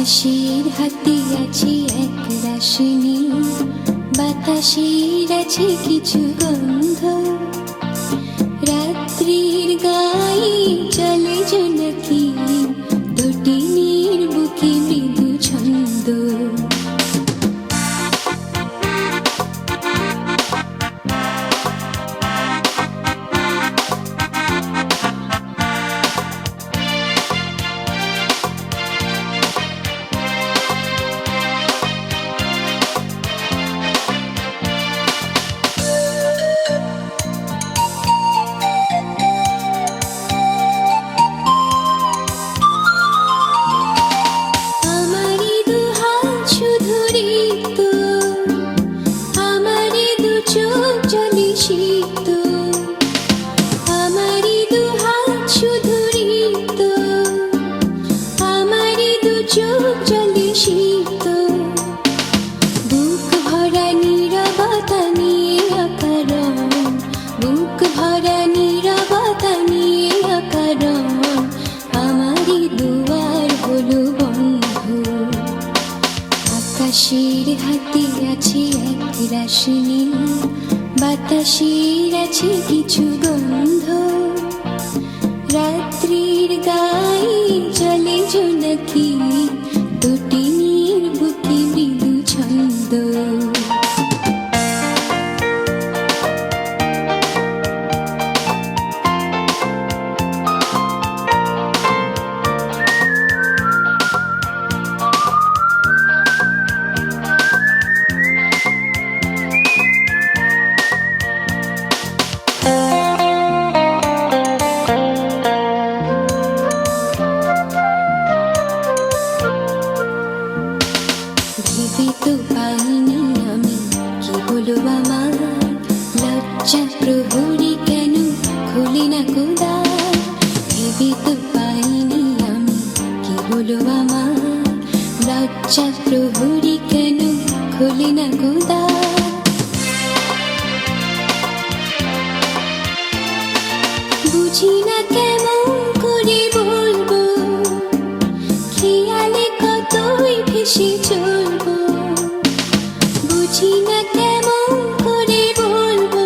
আকাশের হাতে আছে এক রাশনি, বাতাসের আছে কিছু গন্ধ, রাত্রির গায়ে চলে জোনাকি, তটিনীর বুকে মৃদু ছন্দ। আকাশের হাতে আছে এক রাশনি, বাতাসের আছে কিছু গন্ধ, রাত্রির গায়ে চলে জোনাকি, তটিনীর বুকে মৃদু ছন্দ। ভেবে তো পাইনি আমি কি হলো আমার, লজ্জা প্রহরী কেন খুলি না কোদাল। ভেবে তো পাইনি আমি কি হলো আমার, লজ্জা প্রহরী কেন খুলি না কোদাল। বুঝি না কেমন করে বলবো, খেয়ালে কতই ভেসে চলবো। বুঝি না কেমন করে বলবো,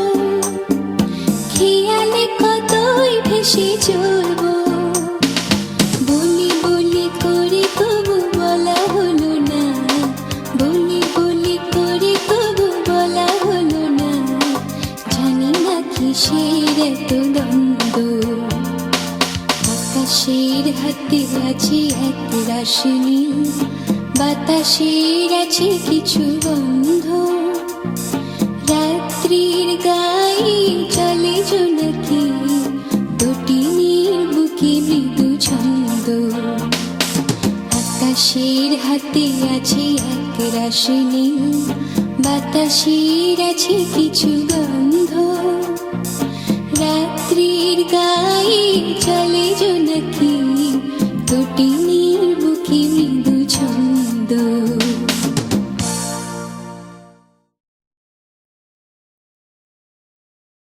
খেয়ালে কতই ভেসে চলবো। বলি বলি করে তবু বলা হলো না, বলি বলি করে তবু বলা হলো না। জানি না কিসের এত দ্বন্দ্ব, আকাশের হাতে আছে এক রাশনি, বাতাসের আছে কিছু গন্ধ, রাত্রির গায়ে চলে জোনাকি, তটিনীর বুকে মৃদু ছন্দ। আকাশের হাতে আছে এক রাশনি, বাতাসের আছে কিছু গন্ধ, রাত্রির গায়ে চলে জোনাকি, তটি